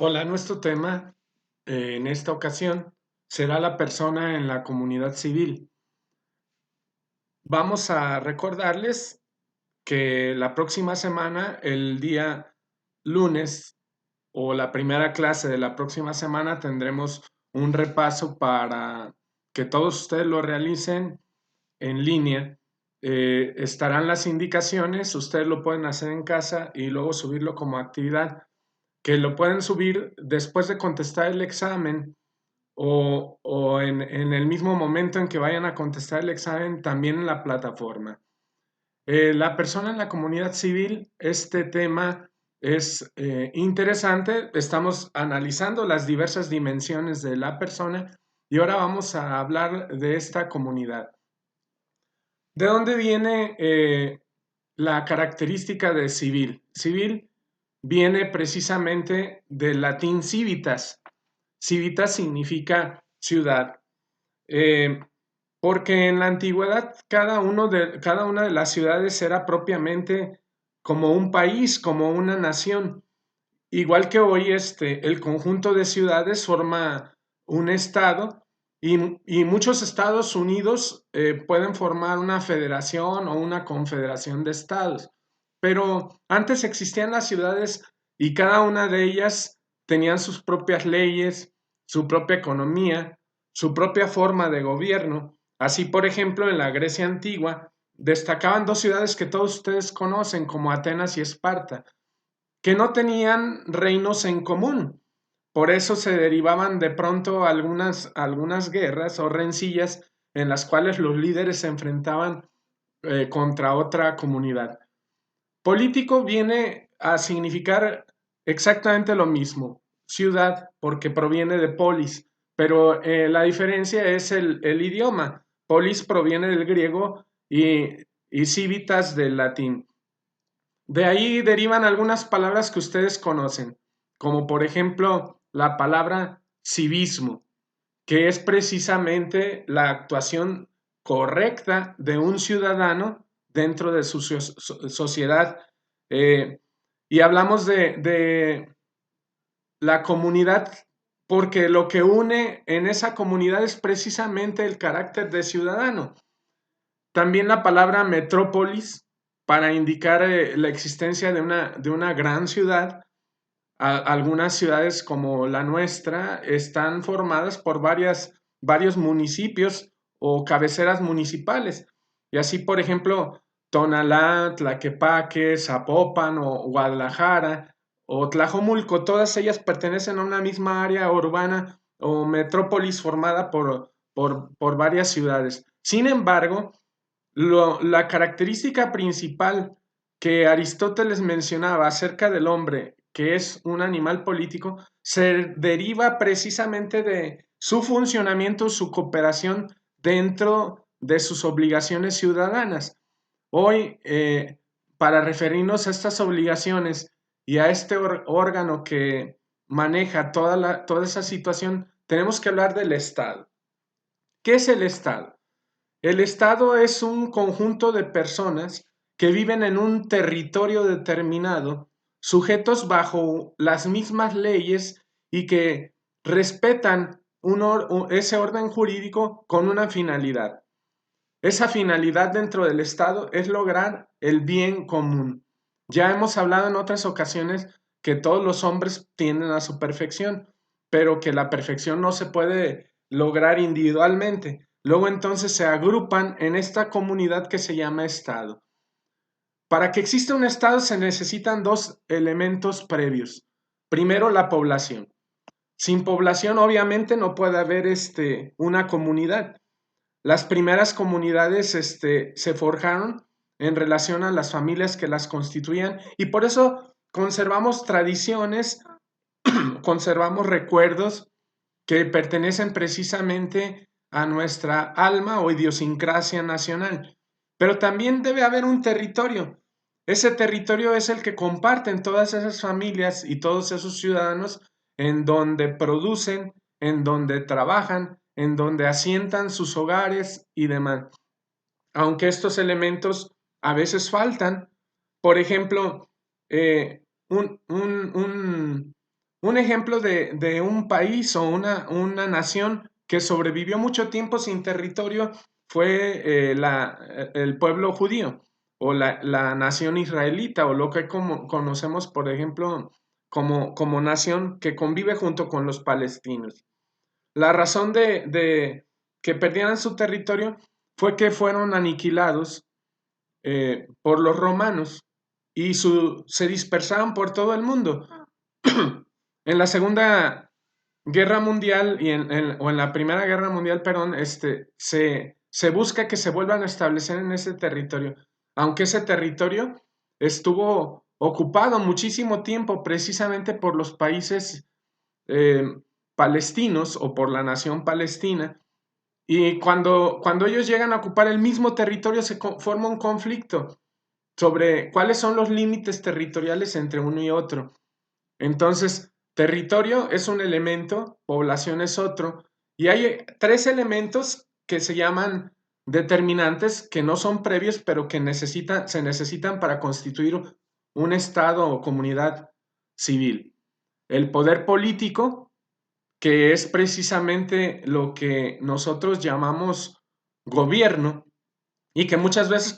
Hola, nuestro tema en esta ocasión será la persona en la comunidad civil. Vamos a recordarles que la próxima semana, el día lunes o la primera clase de la próxima semana, tendremos un repaso para que todos ustedes lo realicen en línea. Estarán las indicaciones, ustedes lo pueden hacer en casa y luego subirlo como actividad, que lo pueden subir después de contestar el examen o en el mismo momento en que vayan a contestar el examen, también en la plataforma. La persona en la comunidad civil, este tema es interesante. Estamos analizando las diversas dimensiones de la persona y ahora vamos a hablar de esta comunidad. ¿De dónde viene la característica de civil? Civil viene precisamente del latín civitas. Civitas significa ciudad. Eh, Porque en la antigüedad cada una de las ciudades era propiamente como un país, como una nación. Igual que hoy el conjunto de ciudades forma un estado y muchos estados unidos pueden formar una federación o una confederación de estados. Pero antes existían las ciudades y cada una de ellas tenían sus propias leyes, su propia economía, su propia forma de gobierno. Así, por ejemplo, en la Grecia antigua destacaban dos ciudades que todos ustedes conocen como Atenas y Esparta, que no tenían reinos en común. Por eso se derivaban de pronto algunas guerras o rencillas en las cuales los líderes se enfrentaban contra otra comunidad. Político viene a significar exactamente lo mismo, ciudad, porque proviene de polis, pero la diferencia es el idioma. Polis proviene del griego y civitas del latín. De ahí derivan algunas palabras que ustedes conocen, como por ejemplo la palabra civismo, que es precisamente la actuación correcta de un ciudadano dentro de su sociedad. Eh, y hablamos de la comunidad porque lo que une en esa comunidad es precisamente el carácter de ciudadano. También la palabra metrópolis para indicar la existencia de una gran ciudad. Algunas ciudades como la nuestra están formadas por varios municipios o cabeceras municipales. Y así, por ejemplo, Tonalá, Tlaquepaque, Zapopan o Guadalajara o Tlajomulco, todas ellas pertenecen a una misma área urbana o metrópolis formada por varias ciudades. Sin embargo, la característica principal que Aristóteles mencionaba acerca del hombre, que es un animal político, se deriva precisamente de su funcionamiento, su cooperación dentro de sus obligaciones ciudadanas. Hoy, para referirnos a estas obligaciones y a este órgano que maneja toda esa situación, tenemos que hablar del Estado. ¿Qué es el Estado? El Estado es un conjunto de personas que viven en un territorio determinado, sujetos bajo las mismas leyes y que respetan ese orden jurídico con una finalidad. Esa finalidad dentro del Estado es lograr el bien común. Ya hemos hablado en otras ocasiones que todos los hombres tienden a su perfección, pero que la perfección no se puede lograr individualmente. Luego entonces se agrupan en esta comunidad que se llama Estado. Para que exista un Estado se necesitan dos elementos previos. Primero, la población. Sin población obviamente no puede haber una comunidad. Las primeras comunidades se forjaron en relación a las familias que las constituían y por eso conservamos tradiciones, conservamos recuerdos que pertenecen precisamente a nuestra alma o idiosincrasia nacional. Pero también debe haber un territorio. Ese territorio es el que comparten todas esas familias y todos esos ciudadanos en donde producen, en donde trabajan, en donde asientan sus hogares y demás. Aunque estos elementos a veces faltan, por ejemplo, un Un ejemplo de un país o una nación que sobrevivió mucho tiempo sin territorio fue el pueblo judío o la nación israelita o lo que conocemos, por ejemplo, como nación que convive junto con los palestinos. La razón de que perdieran su territorio fue que fueron aniquilados por los romanos y se dispersaron por todo el mundo. En la Segunda Guerra Mundial o en la Primera Guerra Mundial, perdón, se busca que se vuelvan a establecer en ese territorio, aunque ese territorio estuvo ocupado muchísimo tiempo precisamente por los países eh, palestinos o por la nación palestina. Y cuando ellos llegan a ocupar el mismo territorio se forma un conflicto sobre cuáles son los límites territoriales entre uno y otro. Entonces, territorio es un elemento, población es otro, y hay tres elementos que se llaman determinantes, que no son previos, pero que se necesitan para constituir un estado o comunidad civil. El poder político, que es precisamente lo que nosotros llamamos gobierno y que muchas veces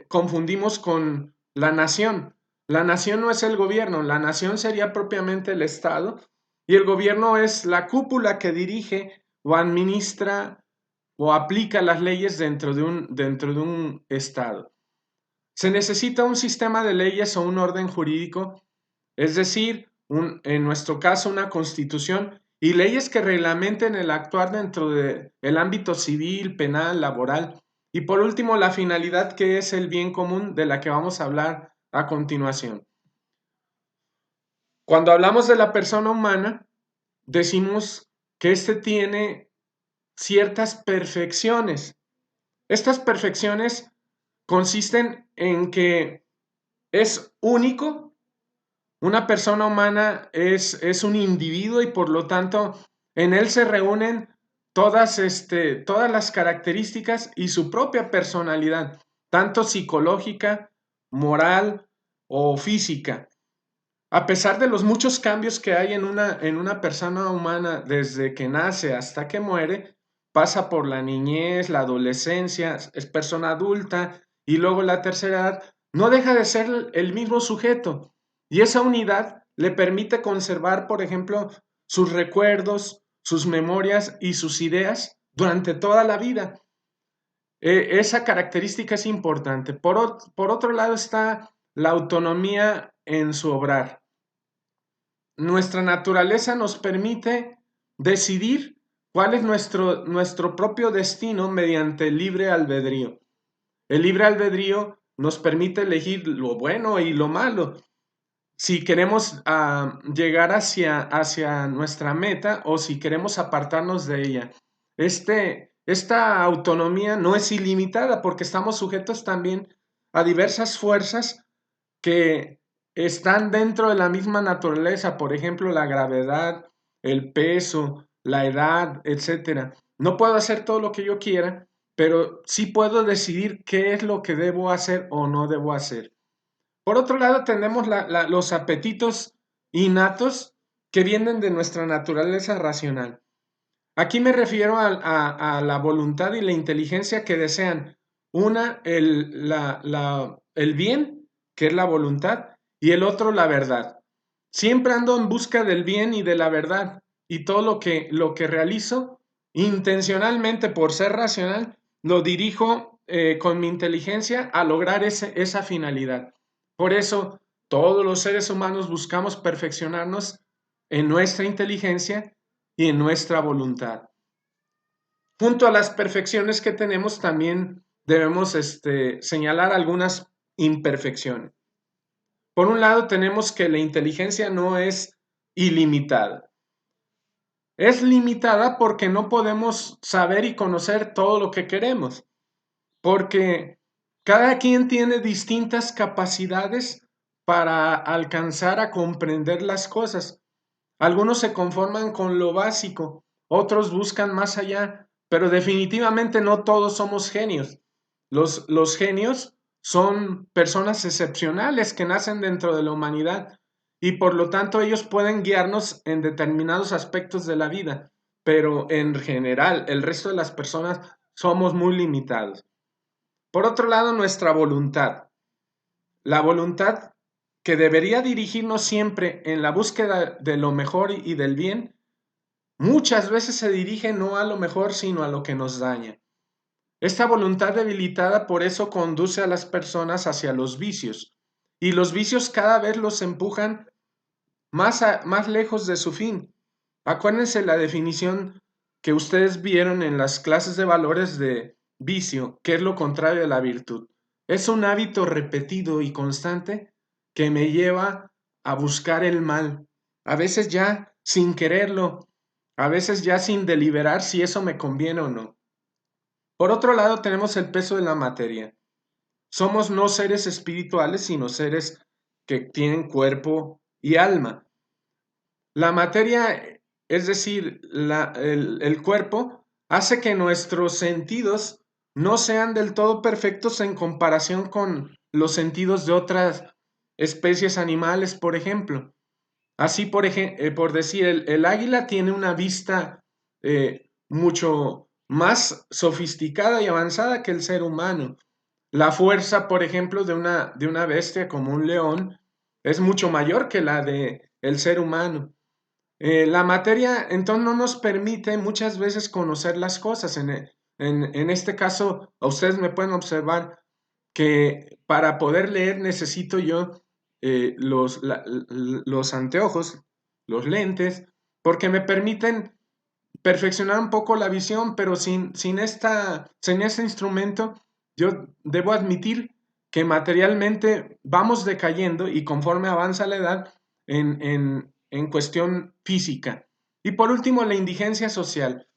confundimos con la nación. La nación no es el gobierno, la nación sería propiamente el Estado y el gobierno es la cúpula que dirige o administra o aplica las leyes dentro de un Estado. Se necesita un sistema de leyes o un orden jurídico, es decir, en nuestro caso una constitución y leyes que reglamenten el actuar dentro del ámbito civil, penal, laboral. Y por último, la finalidad que es el bien común de la que vamos a hablar a continuación. Cuando hablamos de la persona humana, decimos que éste tiene ciertas perfecciones. Estas perfecciones consisten en que es único. Una persona humana es un individuo y por lo tanto en él se reúnen todas las características y su propia personalidad, tanto psicológica, moral o física. A pesar de los muchos cambios que hay en una persona humana desde que nace hasta que muere, pasa por la niñez, la adolescencia, es persona adulta y luego la tercera edad, no deja de ser el mismo sujeto. Y esa unidad le permite conservar, por ejemplo, sus recuerdos, sus memorias y sus ideas durante toda la vida. Esa característica es importante. Por otro lado está la autonomía en su obrar. Nuestra naturaleza nos permite decidir cuál es nuestro propio destino mediante el libre albedrío. El libre albedrío nos permite elegir lo bueno y lo malo. Si queremos llegar hacia nuestra meta o si queremos apartarnos de ella. Esta autonomía no es ilimitada porque estamos sujetos también a diversas fuerzas que están dentro de la misma naturaleza, por ejemplo, la gravedad, el peso, la edad, etcétera. No puedo hacer todo lo que yo quiera, pero sí puedo decidir qué es lo que debo hacer o no debo hacer. Por otro lado, tenemos los apetitos innatos que vienen de nuestra naturaleza racional. Aquí me refiero a la voluntad y la inteligencia que desean. Una, el bien, que es la voluntad, y el otro, la verdad. Siempre ando en busca del bien y de la verdad, y todo lo que realizo, intencionalmente por ser racional, lo dirijo con mi inteligencia a lograr esa finalidad. Por eso, todos los seres humanos buscamos perfeccionarnos en nuestra inteligencia y en nuestra voluntad. Junto a las perfecciones que tenemos, también debemos señalar algunas imperfecciones. Por un lado, tenemos que la inteligencia no es ilimitada. Es limitada porque no podemos saber y conocer todo lo que queremos, porque cada quien tiene distintas capacidades para alcanzar a comprender las cosas. Algunos se conforman con lo básico, otros buscan más allá, pero definitivamente no todos somos genios. Los genios son personas excepcionales que nacen dentro de la humanidad y por lo tanto ellos pueden guiarnos en determinados aspectos de la vida, pero en general el resto de las personas somos muy limitados. Por otro lado, nuestra voluntad. La voluntad que debería dirigirnos siempre en la búsqueda de lo mejor y del bien, muchas veces se dirige no a lo mejor, sino a lo que nos daña. Esta voluntad debilitada por eso conduce a las personas hacia los vicios, y los vicios cada vez los empujan más lejos de su fin. Acuérdense la definición que ustedes vieron en las clases de valores de vicio, que es lo contrario de la virtud. Es un hábito repetido y constante que me lleva a buscar el mal, a veces ya sin quererlo, a veces ya sin deliberar si eso me conviene o no. Por otro lado, tenemos el peso de la materia. Somos no seres espirituales, sino seres que tienen cuerpo y alma. La materia, es decir, el cuerpo, hace que nuestros sentidos no sean del todo perfectos en comparación con los sentidos de otras especies animales, por ejemplo. Así, por decir, el águila tiene una vista mucho más sofisticada y avanzada que el ser humano. La fuerza, por ejemplo, de una bestia como un león es mucho mayor que la de el ser humano. La materia entonces no nos permite muchas veces conocer las cosas. En este caso, a ustedes me pueden observar que para poder leer necesito yo los anteojos, los lentes, porque me permiten perfeccionar un poco la visión, pero sin este instrumento, yo debo admitir que materialmente vamos decayendo y conforme avanza la edad en cuestión física. Y por último, la indigencia social,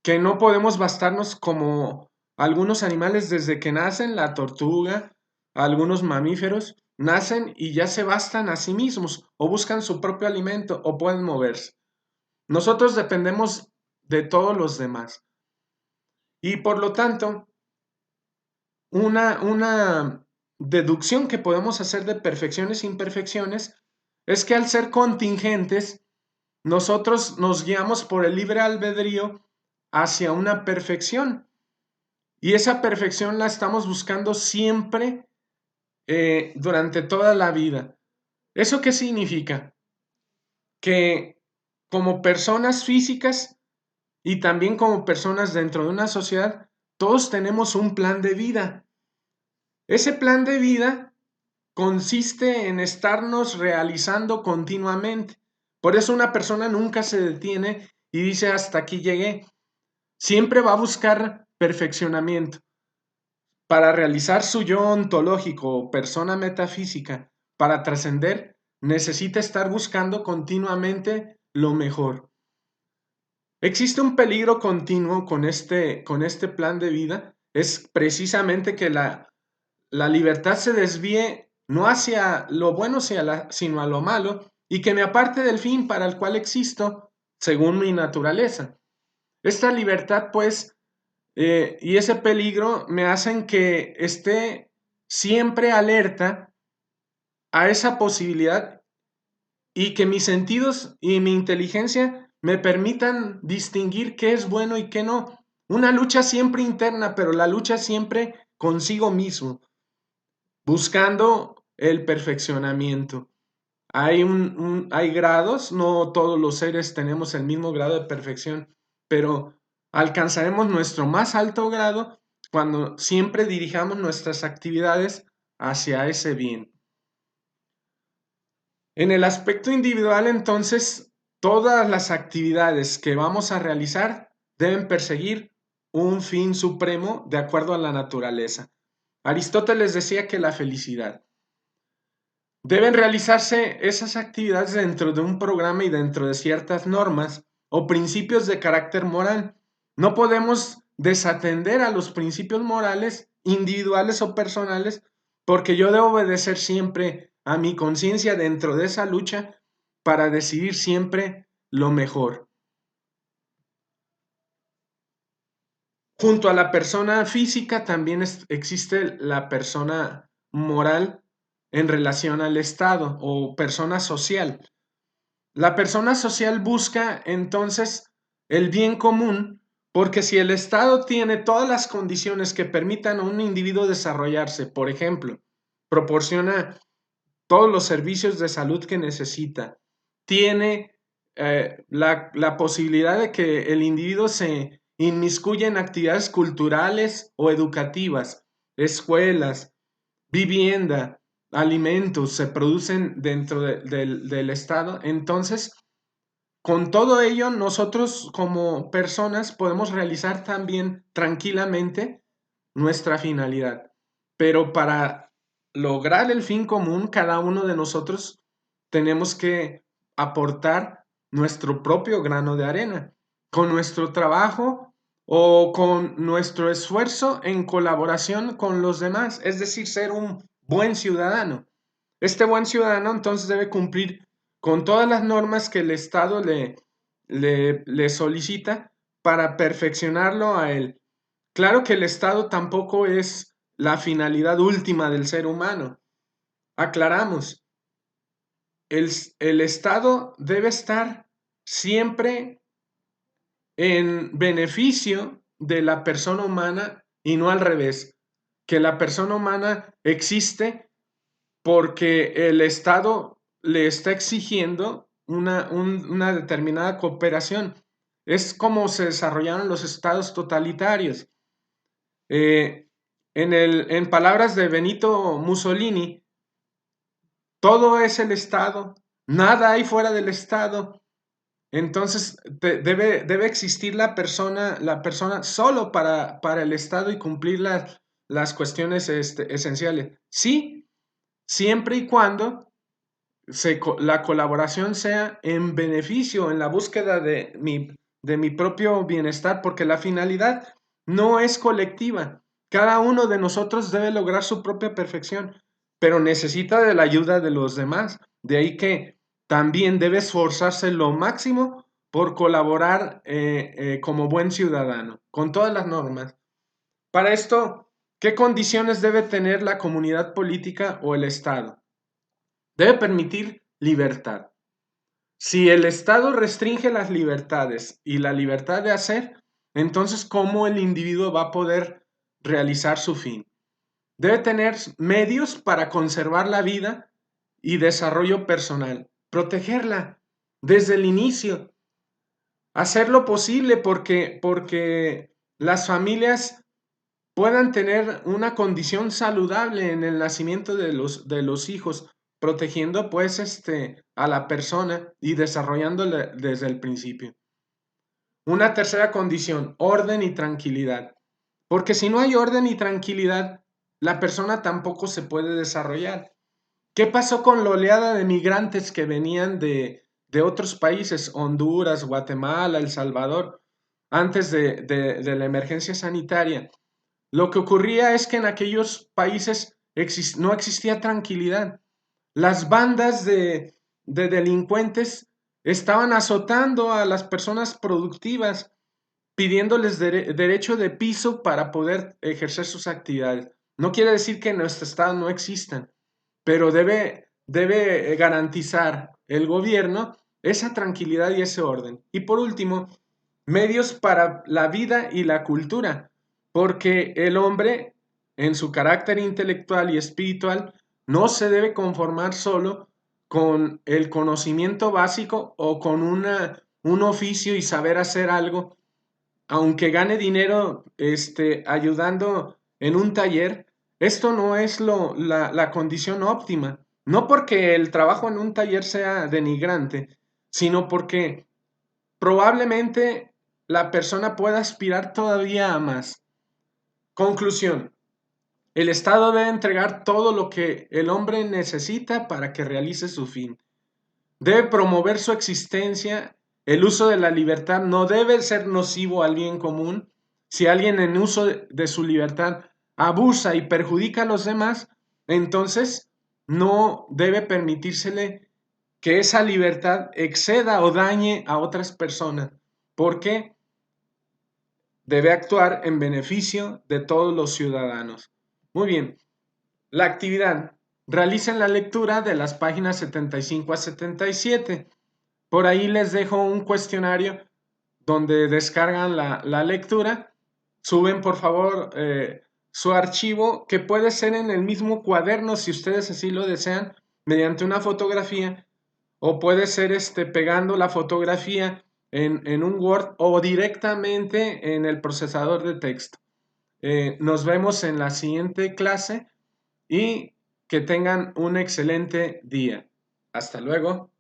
que no podemos bastarnos como algunos animales desde que nacen, la tortuga, algunos mamíferos, nacen y ya se bastan a sí mismos, o buscan su propio alimento, o pueden moverse. Nosotros dependemos de todos los demás. Y por lo tanto, una deducción que podemos hacer de perfecciones e imperfecciones es que al ser contingentes, nosotros nos guiamos por el libre albedrío hacia una perfección. Y esa perfección la estamos buscando siempre durante toda la vida. ¿Eso qué significa? Que como personas físicas y también como personas dentro de una sociedad, todos tenemos un plan de vida. Ese plan de vida consiste en estarnos realizando continuamente. Por eso una persona nunca se detiene y dice hasta aquí llegué. Siempre va a buscar perfeccionamiento. Para realizar su yo ontológico o persona metafísica, para trascender, necesita estar buscando continuamente lo mejor. Existe un peligro continuo con este plan de vida, es precisamente que la libertad se desvíe no hacia lo bueno, sino a lo malo, y que me aparte del fin para el cual existo, según mi naturaleza. Esta libertad, pues, y ese peligro me hacen que esté siempre alerta a esa posibilidad y que mis sentidos y mi inteligencia me permitan distinguir qué es bueno y qué no. Una lucha siempre interna, pero la lucha siempre consigo mismo, buscando el perfeccionamiento. Hay grados, no todos los seres tenemos el mismo grado de perfección, pero alcanzaremos nuestro más alto grado cuando siempre dirijamos nuestras actividades hacia ese bien. En el aspecto individual, entonces, todas las actividades que vamos a realizar deben perseguir un fin supremo de acuerdo a la naturaleza. Aristóteles decía que la felicidad. Deben realizarse esas actividades dentro de un programa y dentro de ciertas normas o principios de carácter moral. No podemos desatender a los principios morales individuales o personales porque yo debo obedecer siempre a mi conciencia dentro de esa lucha para decidir siempre lo mejor. Junto a la persona física también existe la persona moral en relación al Estado o persona social. La persona social busca entonces el bien común, porque si el Estado tiene todas las condiciones que permitan a un individuo desarrollarse, por ejemplo, proporciona todos los servicios de salud que necesita, tiene la posibilidad de que el individuo se inmiscuya en actividades culturales o educativas, escuelas, vivienda, alimentos se producen dentro del Estado. Entonces, con todo ello, nosotros como personas podemos realizar también tranquilamente nuestra finalidad. Pero para lograr el fin común, cada uno de nosotros tenemos que aportar nuestro propio grano de arena con nuestro trabajo o con nuestro esfuerzo en colaboración con los demás, es decir, ser un buen ciudadano. Este buen ciudadano entonces debe cumplir con todas las normas que el Estado le solicita para perfeccionarlo a él. Claro que el Estado tampoco es la finalidad última del ser humano. Aclaramos, el Estado debe estar siempre en beneficio de la persona humana y no al revés, que la persona humana existe porque el Estado le está exigiendo una determinada cooperación. Es como se desarrollaron los estados totalitarios. Eh, en palabras de Benito Mussolini, todo es el Estado, nada hay fuera del Estado. Entonces debe existir la persona solo para el Estado y cumplir las cuestiones esenciales. Sí, siempre y cuando la colaboración sea en beneficio, en la búsqueda de mi propio bienestar, porque la finalidad no es colectiva. Cada uno de nosotros debe lograr su propia perfección, pero necesita de la ayuda de los demás. De ahí que también debe esforzarse lo máximo por colaborar como buen ciudadano, con todas las normas. Para esto, ¿qué condiciones debe tener la comunidad política o el Estado? Debe permitir libertad. Si el Estado restringe las libertades y la libertad de hacer, entonces ¿cómo el individuo va a poder realizar su fin? Debe tener medios para conservar la vida y desarrollo personal, protegerla desde el inicio, hacer lo posible porque las familias puedan tener una condición saludable en el nacimiento de los hijos, protegiendo pues a la persona y desarrollándole desde el principio. Una tercera condición, orden y tranquilidad. Porque si no hay orden y tranquilidad, la persona tampoco se puede desarrollar. ¿Qué pasó con la oleada de migrantes que venían de otros países, Honduras, Guatemala, El Salvador, antes de la emergencia sanitaria? Lo que ocurría es que en aquellos países no existía tranquilidad. Las bandas de delincuentes estaban azotando a las personas productivas, pidiéndoles derecho de piso para poder ejercer sus actividades. No quiere decir que en nuestro estado no existan, pero debe garantizar el gobierno esa tranquilidad y ese orden. Y por último, medios para la vida y la cultura, porque el hombre, en su carácter intelectual y espiritual, no se debe conformar solo con el conocimiento básico o con un oficio y saber hacer algo, aunque gane dinero ayudando en un taller. Esto no es la condición óptima. No porque el trabajo en un taller sea denigrante, sino porque probablemente la persona pueda aspirar todavía a más. Conclusión. El Estado debe entregar todo lo que el hombre necesita para que realice su fin. Debe promover su existencia. El uso de la libertad no debe ser nocivo al bien común. Si alguien en uso de su libertad abusa y perjudica a los demás, entonces no debe permitírsele que esa libertad exceda o dañe a otras personas, porque debe actuar en beneficio de todos los ciudadanos. Muy bien, la actividad. realicen la lectura de las páginas 75 a 77. Por ahí les dejo un cuestionario donde descargan la lectura, suben por favor su archivo, que puede ser en el mismo cuaderno si ustedes así lo desean, mediante una fotografía, o puede ser pegando la fotografía en un Word o directamente en el procesador de texto. Nos vemos en la siguiente clase y que tengan un excelente día. Hasta luego.